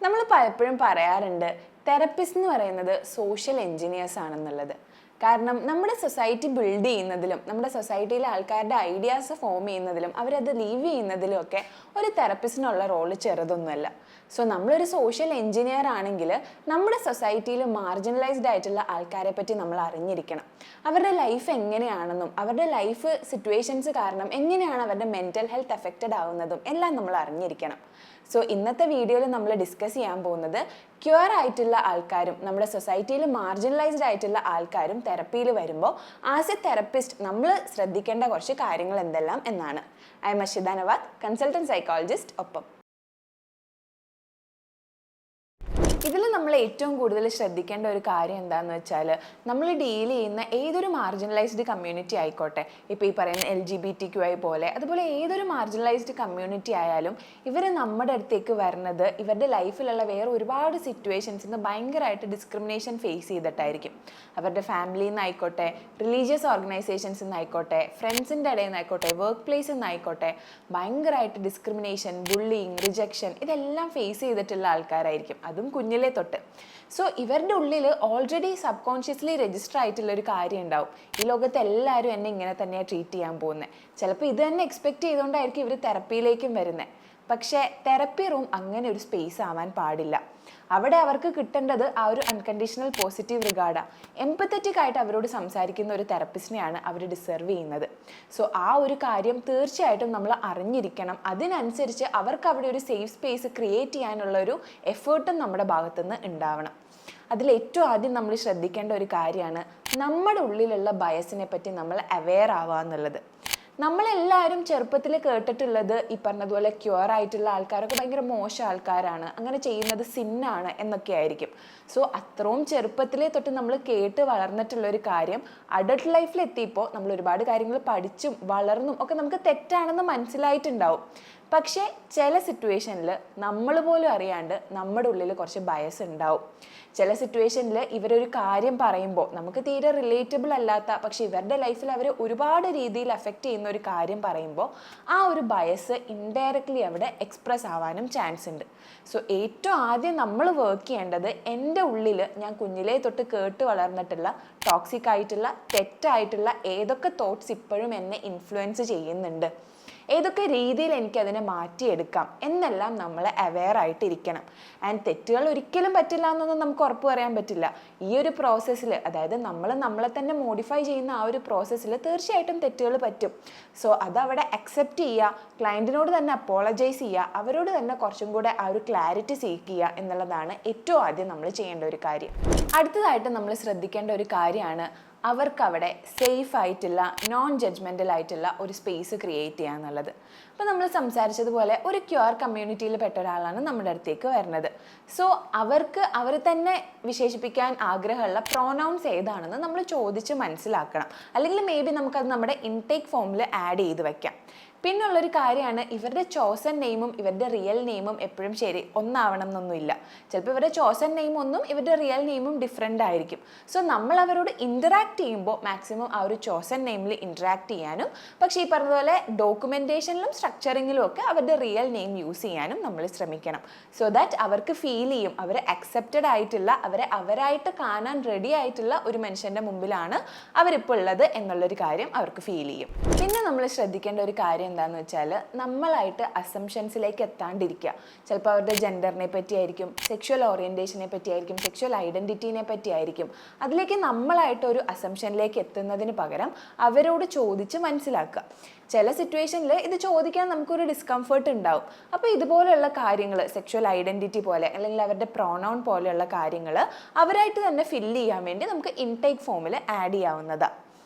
നമ്മൾ പലപ്പോഴും പറയാറുണ്ട് തെറപ്പിസ്റ്റ് എന്ന് പറയുന്നത് സോഷ്യൽ എഞ്ചിനീയേഴ്സ് ആണെന്നുള്ളത്. കാരണം നമ്മുടെ സൊസൈറ്റി ബിൽഡ് ചെയ്യുന്നതിലും നമ്മുടെ സൊസൈറ്റിയിലെ ആൾക്കാരുടെ ഐഡിയാസ് ഫോം ചെയ്യുന്നതിലും അവരത് ലീവ് ചെയ്യുന്നതിലും ഒക്കെ ഒരു തെറപ്പിസ്റ്റിനുള്ള റോള് ചെറുതൊന്നുമല്ല. സോ നമ്മളൊരു സോഷ്യൽ എഞ്ചിനീയർ ആണെങ്കിൽ നമ്മുടെ സൊസൈറ്റിയിൽ മാർജിനലൈസ്ഡ് ആയിട്ടുള്ള ആൾക്കാരെ പറ്റി നമ്മൾ അറിഞ്ഞിരിക്കണം. അവരുടെ ലൈഫ് എങ്ങനെയാണെന്നും അവരുടെ ലൈഫ് സിറ്റുവേഷൻസ് കാരണം എങ്ങനെയാണ് അവരുടെ മെൻ്റൽ ഹെൽത്ത് എഫക്റ്റഡ് ആവുന്നതും എല്ലാം നമ്മൾ അറിഞ്ഞിരിക്കണം. സോ ഇന്നത്തെ വീഡിയോയിൽ നമ്മൾ ഡിസ്കസ് ചെയ്യാൻ പോകുന്നത് ക്യൂർ ആയിട്ടുള്ള ആൾക്കാരും നമ്മുടെ സൊസൈറ്റിയിൽ മാർജിനലൈസ്ഡ് ആയിട്ടുള്ള ആൾക്കാരും തെറപ്പിയിൽ വരുമ്പോൾ ആസ് എ തെറപ്പിസ്റ്റ് നമ്മൾ ശ്രദ്ധിക്കേണ്ട കുറച്ച് കാര്യങ്ങൾ എന്തെല്ലാം എന്നാണ്. I am Ashitha Navad, consultant psychologist. ഒപ്പം ഇതിൽ നമ്മൾ ഏറ്റവും കൂടുതൽ ശ്രദ്ധിക്കേണ്ട ഒരു കാര്യം എന്താണെന്ന് വെച്ചാൽ, നമ്മൾ ഡീൽ ചെയ്യുന്ന ഏതൊരു മാർജിനലൈസ്ഡ് കമ്മ്യൂണിറ്റി ആയിക്കോട്ടെ, ഇപ്പോൾ ഈ പറയുന്ന LGBTQI പോലെ അതുപോലെ ഏതൊരു മാർജിനലൈസ്ഡ് കമ്മ്യൂണിറ്റി ആയാലും ഇവർ നമ്മുടെ അടുത്തേക്ക് വരുന്നത് ഇവരുടെ ലൈഫിലുള്ള വേറെ ഒരുപാട് സിറ്റുവേഷൻസിൽ നിന്ന് ഭയങ്കരമായിട്ട് ഡിസ്ക്രിമിനേഷൻ ഫേസ് ചെയ്തിട്ടായിരിക്കും. അവരുടെ ഫാമിലിയിൽ നിന്നായിക്കോട്ടെ, റിലീജിയസ് ഓർഗനൈസേഷൻസിൽ നിന്നായിക്കോട്ടെ, ഫ്രണ്ട്സിൻ്റെ ഇടയിൽ നിന്നായിക്കോട്ടെ, വർക്ക് പ്ലേസിൽ നിന്നായിക്കോട്ടെ, ഭയങ്കരമായിട്ട് ഡിസ്ക്രിമിനേഷൻ, ബുള്ളിങ്, റിജക്ഷൻ ഇതെല്ലാം ഫേസ് ചെയ്തിട്ടുള്ള ആൾക്കാരായിരിക്കും, അതും കുഞ്ഞിലെ തൊട്ട്. സോ ഇവരുടെ ഉള്ളിൽ ഓൾറെഡി സബ് കോൺഷ്യസ്ലി രജിസ്റ്റർ ആയിട്ടുള്ളൊരു കാര്യം ഉണ്ടാവും, ഈ ലോകത്ത് എല്ലാവരും എന്നെ ഇങ്ങനെ തന്നെയാണ് ട്രീറ്റ് ചെയ്യാൻ പോകുന്നത്. ചിലപ്പോൾ ഇത് തന്നെ എക്സ്പെക്റ്റ് ചെയ്തുകൊണ്ടായിരിക്കും ഇവർ തെറപ്പിയിലേക്കും വരുന്നത്. പക്ഷേ തെറപ്പി റൂം അങ്ങനെ ഒരു സ്പേസ് ആവാൻ പാടില്ല. അവിടെ അവർക്ക് കിട്ടേണ്ടത് ആ ഒരു അൺകണ്ടീഷണൽ പോസിറ്റീവ് റിഗാർഡാണ്. എംപത്തറ്റിക് ആയിട്ട് അവരോട് സംസാരിക്കുന്ന ഒരു തെറപ്പിസ്റ്റിനെയാണ് അവർ ഡിസർവ് ചെയ്യുന്നത്. സോ ആ ഒരു കാര്യം തീർച്ചയായിട്ടും നമ്മൾ അറിഞ്ഞിരിക്കണം. അതിനനുസരിച്ച് അവർക്ക് അവിടെ ഒരു സേഫ് സ്പേസ് ക്രിയേറ്റ് ചെയ്യാനുള്ള ഒരു എഫേർട്ടും നമ്മുടെ ഭാഗത്തുനിന്ന് ഉണ്ടാവണം. അതിലേറ്റവും ആദ്യം നമ്മൾ ശ്രദ്ധിക്കേണ്ട ഒരു കാര്യമാണ് നമ്മുടെ ഉള്ളിലുള്ള ബയസിനെ പറ്റി നമ്മൾ അവെയർ ആവുക എന്നുള്ളത്. നമ്മളെല്ലാവരും ചെറുപ്പത്തിൽ കേട്ടിട്ടുള്ളത് ഈ പറഞ്ഞതുപോലെ ക്യൂർ ആയിട്ടുള്ള ആൾക്കാരൊക്കെ ഭയങ്കര മോശം ആൾക്കാരാണ്, അങ്ങനെ ചെയ്യുന്നത് സിന്നാണ് എന്നൊക്കെ ആയിരിക്കും. സോ അത്രയും ചെറുപ്പത്തിലേ തൊട്ട് നമ്മൾ കേട്ട് വളർന്നിട്ടുള്ളൊരു കാര്യം അഡൾട്ട് ലൈഫിൽ എത്തിയപ്പോൾ നമ്മൾ ഒരുപാട് കാര്യങ്ങൾ പഠിച്ചും വളർന്നും ഒക്കെ നമുക്ക് തെറ്റാണെന്ന് മനസ്സിലായിട്ടുണ്ടാവും. പക്ഷേ ചില സിറ്റുവേഷനിൽ നമ്മൾ പോലും അറിയാണ്ട് നമ്മുടെ ഉള്ളിൽ കുറച്ച് ബയസ് ഉണ്ടാവും. ചില സിറ്റുവേഷനിൽ ഇവരൊരു കാര്യം പറയുമ്പോൾ നമുക്ക് തീരെ റിലേറ്റബിൾ അല്ലാത്ത, പക്ഷെ ഇവരുടെ ലൈഫിൽ അവർ ഒരുപാട് രീതിയിൽ എഫക്റ്റ് ചെയ്യുന്ന ഒരു കാര്യം പറയുമ്പോൾ ആ ഒരു ബയസ് ഇൻഡയറക്റ്റ്ലി അവിടെ എക്സ്പ്രസ് ആവാനും ചാൻസ് ഉണ്ട്. സോ ഏറ്റവും ആദ്യം നമ്മൾ വർക്ക് ചെയ്യേണ്ടത് എൻ്റെ ഉള്ളിൽ ഞാൻ കുഞ്ഞിലേ തൊട്ട് കേട്ട് വളർന്നിട്ടുള്ള ടോക്സിക് ആയിട്ടുള്ള തെറ്റായിട്ടുള്ള ഏതൊക്കെ തോട്ട്സ് ഇപ്പോഴും എന്നെ ഇൻഫ്ലുവൻസ് ചെയ്യുന്നുണ്ട്, ഏതൊക്കെ രീതിയിൽ എനിക്കതിനെ മാറ്റിയെടുക്കാം എന്നെല്ലാം നമ്മൾ അവെയർ ആയിട്ടിരിക്കണം. ആൻഡ് തെറ്റുകൾ ഒരിക്കലും പറ്റില്ല എന്നൊന്നും നമുക്ക് ഉറപ്പ് പറയാൻ പറ്റില്ല. ഈ ഒരു പ്രോസസ്സിൽ, അതായത് നമ്മളെ തന്നെ മോഡിഫൈ ചെയ്യുന്ന ആ ഒരു പ്രോസസ്സിൽ തീർച്ചയായിട്ടും തെറ്റുകൾ പറ്റും. സോ അതവിടെ അക്സെപ്റ്റ് ചെയ്യുക, ക്ലയൻറ്റിനോട് തന്നെ അപ്പോളജൈസ് ചെയ്യുക, അവരോട് തന്നെ കുറച്ചും കൂടെ ആ ഒരു ക്ലാരിറ്റി സീക്ക് ചെയ്യുക എന്നുള്ളതാണ് ഏറ്റവും ആദ്യം നമ്മൾ ചെയ്യേണ്ട ഒരു കാര്യം. അടുത്തതായിട്ട് നമ്മൾ ശ്രദ്ധിക്കേണ്ട ഒരു കാര്യമാണ് അവർക്കവിടെ സേഫ് ആയിട്ടുള്ള നോൺ ജഡ്ജ്മെൻ്റൽ ആയിട്ടുള്ള ഒരു സ്പേസ് ക്രിയേറ്റ് ചെയ്യുക എന്നുള്ളത്. അപ്പോൾ നമ്മൾ സംസാരിച്ചതുപോലെ ഒരു ക്യൂർ കമ്മ്യൂണിറ്റിയിൽ പെട്ട ഒരാളാണ് നമ്മുടെ അടുത്തേക്ക് വരുന്നത്. സോ അവർക്ക് അവർ തന്നെ വിശേഷിപ്പിക്കാൻ ആഗ്രഹമുള്ള പ്രോനൗൺസ് ഏതാണെന്ന് നമ്മൾ ചോദിച്ച് മനസ്സിലാക്കണം. അല്ലെങ്കിൽ മേ ബി നമുക്കത് നമ്മുടെ ഇൻടേക്ക് ഫോമിൽ ആഡ് ചെയ്ത് വയ്ക്കാം. പിന്നുള്ളൊരു കാര്യമാണ് ഇവരുടെ ചോസൺ നെയിമും ഇവരുടെ റിയൽ നെയിമും എപ്പോഴും ശരി ഒന്നാവണം എന്നൊന്നുമില്ല. ചിലപ്പോൾ ഇവരുടെ ചോസൺ നെയിം ഒന്നും ഇവരുടെ റിയൽ നെയിമും ഡിഫറെൻ്റ് ആയിരിക്കും. സോ നമ്മൾ അവരോട് ഇൻറ്ററാക്ട് ചെയ്യുമ്പോൾ മാക്സിമം ആ ഒരു ചോസൺ നെയിമിൽ ഇൻറ്ററാക്ട് ചെയ്യാനും, പക്ഷേ ഈ പറഞ്ഞതുപോലെ ഡോക്യുമെൻറ്റേഷനിലും സ്ട്രക്ചറിങ്ങിലും ഒക്കെ അവരുടെ റിയൽ നെയിം യൂസ് ചെയ്യാനും നമ്മൾ ശ്രമിക്കണം. സോ ദാറ്റ് അവർക്ക് ഫീൽ ചെയ്യും അവർ അക്സെപ്റ്റഡ് ആയിട്ടുള്ള, അവരെ അവരായിട്ട് കാണാൻ റെഡി ആയിട്ടുള്ള ഒരു മനുഷ്യൻ്റെ മുമ്പിലാണ് അവരിപ്പോൾ ഉള്ളത് എന്നുള്ളൊരു കാര്യം അവർക്ക് ഫീൽ ചെയ്യും. പിന്നെ നമ്മൾ ശ്രദ്ധിക്കേണ്ട ഒരു കാര്യം എന്താണെന്ന് വെച്ചാൽ നമ്മളായിട്ട് അസംഷൻസിലേക്ക് എത്താണ്ടിരിക്കുക. ചിലപ്പോൾ അവരുടെ ജെൻഡറിനെ പറ്റിയായിരിക്കും, സെക്ഷുവൽ ഓറിയൻറ്റേഷനെ പറ്റിയായിരിക്കും, സെക്ഷുവൽ ഐഡൻറ്റിറ്റീനെ പറ്റിയായിരിക്കും. അതിലേക്ക് നമ്മളായിട്ടൊരു അസംഷനിലേക്ക് എത്തുന്നതിന് പകരം അവരോട് ചോദിച്ച് മനസ്സിലാക്കുക. ചില സിറ്റുവേഷനിൽ ഇത് ചോദിക്കാൻ നമുക്കൊരു ഡിസ്കംഫർട്ട് ഉണ്ടാവും. അപ്പോൾ ഇതുപോലെയുള്ള കാര്യങ്ങൾ, സെക്ഷുവൽ ഐഡൻറ്റിറ്റി പോലെ അല്ലെങ്കിൽ അവരുടെ പ്രോനൗൺ പോലെയുള്ള കാര്യങ്ങൾ അവരായിട്ട് തന്നെ ഫില്ല് ചെയ്യാൻ വേണ്ടി നമുക്ക് ഇൻടേക്ക് ഫോമിൽ ആഡ് ചെയ്യാവുന്നതാണ്.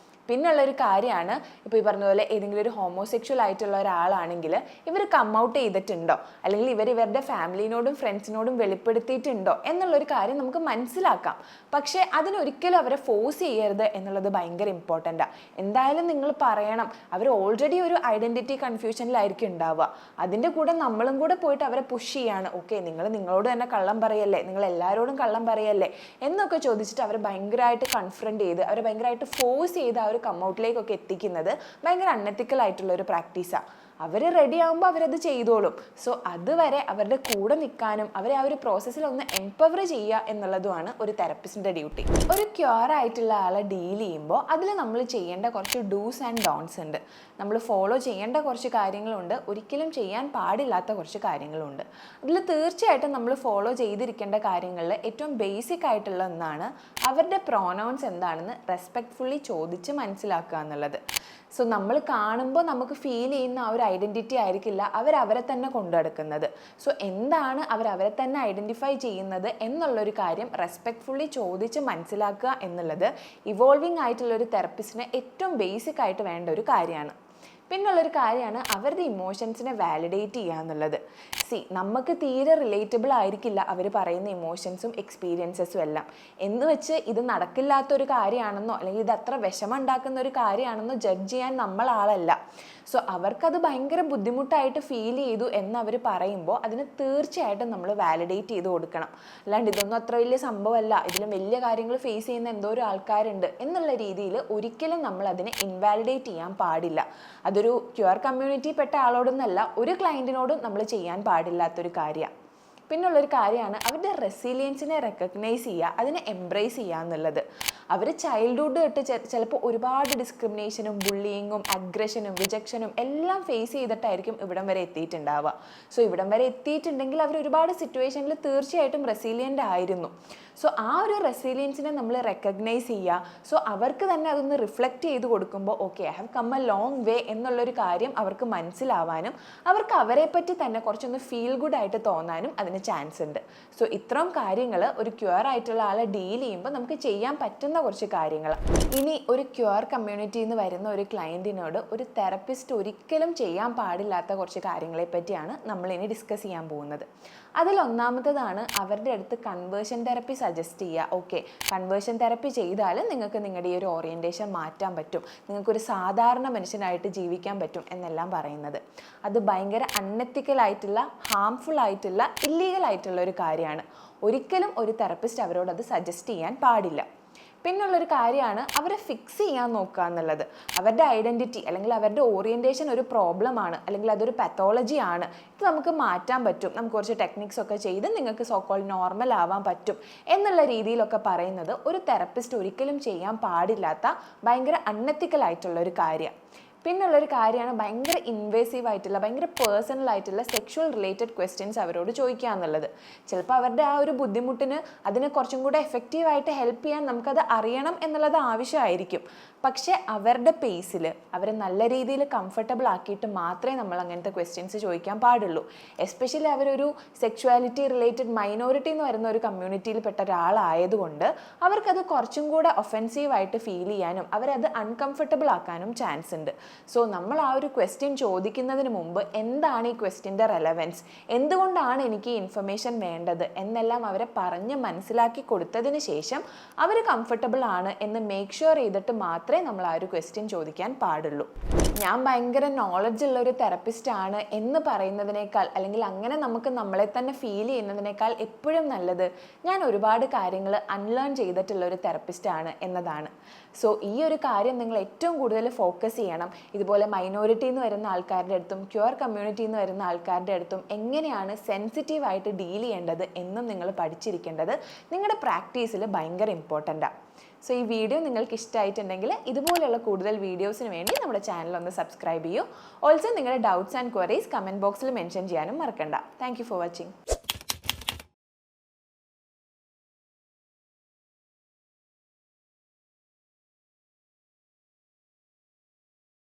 പിന്നുള്ളൊരു കാര്യമാണ്, ഇപ്പോൾ ഈ പറഞ്ഞ പോലെ ഏതെങ്കിലും ഒരു ഹോമോസെക്ഷൽ ആയിട്ടുള്ള ഒരാളാണെങ്കിൽ ഇവർ കം ഔട്ട് ചെയ്തിട്ടുണ്ടോ, അല്ലെങ്കിൽ ഇവരുടെ ഫാമിലിനോടും ഫ്രണ്ട്സിനോടും വെളിപ്പെടുത്തിയിട്ടുണ്ടോ എന്നുള്ളൊരു കാര്യം നമുക്ക് മനസ്സിലാക്കാം. പക്ഷേ അതിനൊരിക്കലും അവരെ ഫോഴ്സ് ചെയ്യരുത് എന്നുള്ളത് ഭയങ്കര ഇമ്പോർട്ടൻ്റാണ്. എന്തായാലും നിങ്ങൾ പറയണം. അവർ ഓൾറെഡി ഒരു ഐഡൻറ്റിറ്റി കൺഫ്യൂഷനിലായിരിക്കും ഉണ്ടാവുക. അതിൻ്റെ കൂടെ നമ്മളും കൂടെ പോയിട്ട് അവരെ പുഷ് ചെയ്യാണ്. ഓക്കെ, നിങ്ങളോട് തന്നെ കള്ളം പറയല്ലേ, നിങ്ങൾ എല്ലാവരോടും കള്ളം പറയല്ലേ എന്നൊക്കെ ചോദിച്ചിട്ട് അവരെ ഭയങ്കരമായിട്ട് കൺഫ്രണ്ട് ചെയ്ത് അവരെ ഭയങ്കരമായിട്ട് ഫോഴ്സ് ചെയ്ത് ആ ഒരു കമ്മൗട്ടിലേക്കൊക്കെ എത്തിക്കുന്നത് ഭയങ്കര അൺഎത്തിക്കൽ ആയിട്ടുള്ള ഒരു പ്രാക്ടീസാണ്. അവർ റെഡി ആകുമ്പോൾ അവരത് ചെയ്തോളും. സോ അതുവരെ അവരുടെ കൂടെ നിൽക്കാനും അവരെ ആ ഒരു പ്രോസസ്സിൽ ഒന്ന് എംപവർ ചെയ്യുക എന്നുള്ളതുമാണ് ഒരു തെറപ്പിസ്റ്റിൻ്റെ ഡ്യൂട്ടി. ഒരു ക്യൂർ ആയിട്ടുള്ള ആളെ ഡീൽ ചെയ്യുമ്പോൾ അതിൽ നമ്മൾ ചെയ്യേണ്ട കുറച്ച് ഡൂസ് ആൻഡ് ഡോൺസ് ഉണ്ട്. നമ്മൾ ഫോളോ ചെയ്യേണ്ട കുറച്ച് കാര്യങ്ങളുണ്ട്, ഒരിക്കലും ചെയ്യാൻ പാടില്ലാത്ത കുറച്ച് കാര്യങ്ങളുണ്ട്. അതിൽ തീർച്ചയായിട്ടും നമ്മൾ ഫോളോ ചെയ്തിരിക്കേണ്ട കാര്യങ്ങളിൽ ഏറ്റവും ബേസിക് ആയിട്ടുള്ള ഒന്നാണ് അവരുടെ പ്രോനൗൺസ് എന്താണെന്ന് റെസ്പെക്റ്റ്ഫുള്ളി ചോദിച്ച് മനസ്സിലാക്കുക എന്നുള്ളത്. സോ നമ്മൾ കാണുമ്പോൾ നമുക്ക് ഫീൽ ചെയ്യുന്ന ആ ഒരു ഐഡൻറ്റിറ്റി ആയിരിക്കില്ല അവരവരെ തന്നെ കൊണ്ടു നടക്കുന്നത്. സോ എന്താണ് അവരവരെ തന്നെ ഐഡൻറ്റിഫൈ ചെയ്യുന്നത് എന്നുള്ളൊരു കാര്യം റെസ്പെക്റ്റ്ഫുള്ളി ചോദിച്ച് മനസ്സിലാക്കുക എന്നുള്ളത് ഇവോൾവിംഗ് ആയിട്ടുള്ളൊരു തെറപ്പിസ്റ്റിന് ഏറ്റവും ബേസിക് ആയിട്ട് വേണ്ട ഒരു കാര്യമാണ്. പിന്നുള്ളൊരു കാര്യമാണ് അവരുടെ ഇമോഷൻസിനെ വാലിഡേറ്റ് ചെയ്യുക എന്നുള്ളത്. നമുക്ക് തീരെ റിലേറ്റബിൾ ആയിരിക്കില്ല അവർ പറയുന്ന ഇമോഷൻസും എക്സ്പീരിയൻസസും എല്ലാം. എന്ന് വെച്ച് ഇത് നടക്കില്ലാത്തൊരു കാര്യമാണെന്നോ അല്ലെങ്കിൽ ഇത് അത്ര വിഷമം ഉണ്ടാക്കുന്ന ഒരു കാര്യമാണെന്നോ ജഡ്ജ് ചെയ്യാൻ നമ്മളാളല്ല. സോ അവർക്കത് ഭയങ്കര ബുദ്ധിമുട്ടായിട്ട് ഫീൽ ചെയ്തു എന്നവർ പറയുമ്പോൾ അതിന് തീർച്ചയായിട്ടും നമ്മൾ വാലിഡേറ്റ് ചെയ്ത് കൊടുക്കണം. അല്ലാണ്ട് ഇതൊന്നും അത്ര വലിയ സംഭവമല്ല, ഇതിലും വലിയ കാര്യങ്ങൾ ഫേസ് ചെയ്യുന്ന എന്തോ ഒരു ആൾക്കാരുണ്ട് എന്നുള്ള രീതിയിൽ ഒരിക്കലും നമ്മൾ അതിനെ ഇൻവാലിഡേറ്റ് ചെയ്യാൻ പാടില്ല. അതൊരു ക്യൂർ കമ്മ്യൂണിറ്റി പെട്ട ആളോടൊന്നല്ല, ഒരു ക്ലയൻറ്റിനോടും നമ്മൾ ചെയ്യാൻ പാടില്ലാത്തൊരു കാര്യമാണ്. പിന്നുള്ളൊരു കാര്യമാണ് അവരുടെ റെസിലിയൻസിനെ റെക്കഗ്നൈസ് ചെയ്യുക, അതിനെ എംബ്രേസ് ചെയ്യുക എന്നുള്ളത്. അവർ ചൈൽഡ്ഹുഡ് തൊട്ട് ചിലപ്പോൾ ഒരുപാട് ഡിസ്ക്രിമിനേഷനും ബുള്ളിയിങ്ങും അഗ്രഷനും റിജക്ഷനും എല്ലാം ഫേസ് ചെയ്തിട്ടായിരിക്കും ഇവിടം വരെ എത്തിയിട്ടുണ്ടാവുക. സോ ഇവിടം വരെ എത്തിയിട്ടുണ്ടെങ്കിൽ അവർ ഒരുപാട് സിറ്റുവേഷനിൽ തീർച്ചയായിട്ടും റെസിലിയൻ്റ് ആയിരുന്നു. സോ ആ ഒരു റെസിലിയൻസിനെ നമ്മൾ റെക്കഗ്നൈസ് ചെയ്യുക. സോ അവർക്ക് തന്നെ അതൊന്ന് റിഫ്ലക്റ്റ് ചെയ്ത് കൊടുക്കുമ്പോൾ okay I have come a long way എന്നുള്ളൊരു കാര്യം അവർക്ക് മനസ്സിലാവാനും അവർക്ക് അവരെ പറ്റി തന്നെ കുറച്ചൊന്ന് ഫീൽ ഗുഡ് ആയിട്ട് തോന്നാനും അതിന് ചാൻസ് ഉണ്ട്. സോ ഇത്രയും കാര്യങ്ങൾ ഒരു ക്യൂർ ആയിട്ടുള്ള ആളെ ഡീൽ ചെയ്യുമ്പോൾ നമുക്ക് ചെയ്യാൻ പറ്റുന്ന കുറച്ച് കാര്യങ്ങൾ. ഇനി ഒരു ക്യൂർ കമ്മ്യൂണിറ്റിയിൽ നിന്ന് വരുന്ന ഒരു ക്ലയൻറ്റിനോട് ഒരു തെറപ്പിസ്റ്റ് ഒരിക്കലും ചെയ്യാൻ പാടില്ലാത്ത കുറച്ച് കാര്യങ്ങളെ പറ്റിയാണ് നമ്മളിനി ഡിസ്കസ് ചെയ്യാൻ പോകുന്നത്. അതിലൊന്നാമത്തതാണ് അവരുടെ അടുത്ത് കൺവേർഷൻ തെറപ്പി സജസ്റ്റ് ചെയ്യുക. ഓക്കെ, കൺവേർഷൻ തെറപ്പി ചെയ്താൽ നിങ്ങൾക്ക് നിങ്ങളുടെ ഈ ഒരു ഓറിയൻറ്റേഷൻ മാറ്റാൻ പറ്റും, നിങ്ങൾക്കൊരു സാധാരണ മനുഷ്യനായിട്ട് ജീവിക്കാൻ പറ്റും എന്നെല്ലാം പറയുന്നത്. അത് ഭയങ്കര അൺഎത്തിക്കലായിട്ടുള്ള ഹാംഫുൾ ആയിട്ടുള്ള ഇല്ലീഗൽ ആയിട്ടുള്ള ഒരു കാര്യമാണ്. ഒരിക്കലും ഒരു തെറപ്പിസ്റ്റ് അവരോട് അത് സജസ്റ്റ് ചെയ്യാൻ പാടില്ല. പിന്നുള്ളൊരു കാര്യമാണ് അവരെ ഫിക്സ് ചെയ്യാൻ നോക്കുക എന്നുള്ളത്. അവരുടെ ഐഡൻറ്റിറ്റി അല്ലെങ്കിൽ അവരുടെ ഓറിയൻറ്റേഷൻ ഒരു പ്രോബ്ലമാണ് അല്ലെങ്കിൽ അതൊരു പത്തോളജി ആണ്, ഇത് നമുക്ക് മാറ്റാൻ പറ്റും, നമുക്ക് കുറച്ച് ടെക്നിക്സ് ഒക്കെ ചെയ്ത് നിങ്ങൾക്ക് സോക്കോൾ നോർമൽ ആവാൻ പറ്റും എന്നുള്ള രീതിയിലൊക്കെ പറയുന്നത് ഒരു തെറപ്പിസ്റ്റ് ഒരിക്കലും ചെയ്യാൻ പാടില്ലാത്ത ഭയങ്കര അൺഎത്തിക്കൽ ആയിട്ടുള്ള ഒരു കാര്യം. പിന്നുള്ളൊരു കാര്യമാണ് ഭയങ്കര ഇൻവേസീവ് ആയിട്ടുള്ള ഭയങ്കര പേഴ്സണൽ ആയിട്ടുള്ള സെക്ഷുവൽ റിലേറ്റഡ് ക്വസ്റ്റ്യൻസ് അവരോട് ചോദിക്കുക എന്നുള്ളത്. ചിലപ്പോൾ അവരുടെ ആ ഒരു ബുദ്ധിമുട്ടിന് അതിനെ കുറച്ചും കൂടെ എഫക്റ്റീവായിട്ട് ഹെൽപ്പ് ചെയ്യാൻ നമുക്കത് അറിയണം എന്നുള്ളത് ആവശ്യമായിരിക്കും. പക്ഷേ അവരുടെ പേസിൽ അവരെ നല്ല രീതിയിൽ കംഫർട്ടബിൾ ആക്കിയിട്ട് മാത്രമേ നമ്മൾ അങ്ങനത്തെ ക്വസ്റ്റ്യൻസ് ചോദിക്കാൻ പാടുള്ളൂ. എസ്പെഷ്യലി അവരൊരു സെക്ഷുവാലിറ്റി റിലേറ്റഡ് മൈനോറിറ്റി എന്ന് വരുന്ന ഒരു കമ്മ്യൂണിറ്റിയിൽപ്പെട്ട ഒരാളായതുകൊണ്ട് അവർക്കത് കുറച്ചും കൂടെ ഒഫെൻസീവായിട്ട് ഫീൽ ചെയ്യാനും അവരത് അൺകംഫർട്ടബിൾ ആക്കാനും ചാൻസ് ഉണ്ട്. സോ നമ്മൾ ആ ഒരു ക്വസ്റ്റ്യൻ ചോദിക്കുന്നതിന് മുമ്പ് എന്താണ് ഈ ക്വസ്റ്റ്യൻ്റെ റെലവൻസ്, എന്തുകൊണ്ടാണ് എനിക്ക് ഈ ഇൻഫർമേഷൻ വേണ്ടത് എന്നെല്ലാം അവരെ പറഞ്ഞ് മനസ്സിലാക്കി കൊടുത്തതിന് ശേഷം അവർ കംഫർട്ടബിൾ ആണ് എന്ന് മേക്ക് ഷുവർ ചെയ്തിട്ട് മാത്രമേ നമ്മൾ ആ ഒരു ക്വസ്റ്റ്യൻ ചോദിക്കാൻ പാടുള്ളൂ. ഞാൻ ഭയങ്കര നോളജ് ഉള്ള ഒരു തെറപ്പിസ്റ്റ് ആണ് എന്ന് പറയുന്നതിനേക്കാൾ അല്ലെങ്കിൽ അങ്ങനെ നമുക്ക് നമ്മളെ തന്നെ ഫീൽ ചെയ്യുന്നതിനേക്കാൾ എപ്പോഴും നല്ലത് ഞാൻ ഒരുപാട് കാര്യങ്ങൾ അൺലേൺ ചെയ്തിട്ടുള്ള ഒരു തെറപ്പിസ്റ്റ് ആണ് എന്നതാണ്. സോ ഈ ഒരു കാര്യം നിങ്ങൾ ഏറ്റവും കൂടുതൽ ഫോക്കസ് ചെയ്യണം. ഇതുപോലെ മൈനോറിറ്റിയിൽ നിന്ന് വരുന്ന ആൾക്കാരുടെ അടുത്തും ക്യൂർ കമ്മ്യൂണിറ്റിയിൽ നിന്ന് വരുന്ന ആൾക്കാരുടെ അടുത്തും എങ്ങനെയാണ് സെൻസിറ്റീവായിട്ട് ഡീൽ ചെയ്യേണ്ടത് എന്നും നിങ്ങൾ പഠിച്ചിരിക്കേണ്ടത് നിങ്ങളുടെ പ്രാക്ടീസിൽ ഭയങ്കര ഇമ്പോർട്ടൻ്റാണ്. സോ ഈ വീഡിയോ നിങ്ങൾക്ക് ഇഷ്ടമായിട്ടുണ്ടെങ്കിൽ ഇതുപോലെയുള്ള കൂടുതൽ വീഡിയോസിന് വേണ്ടി നമ്മുടെ ചാനൽ ഒന്ന് സബ്സ്ക്രൈബ് ചെയ്യൂ. ഓൾസോ നിങ്ങളുടെ ഡൗട്ട്സ് ആൻഡ് ക്വയറീസ് കമൻറ്റ് ബോക്സിൽ മെൻഷൻ ചെയ്യാനും മറക്കണ്ട. Thank you for watching.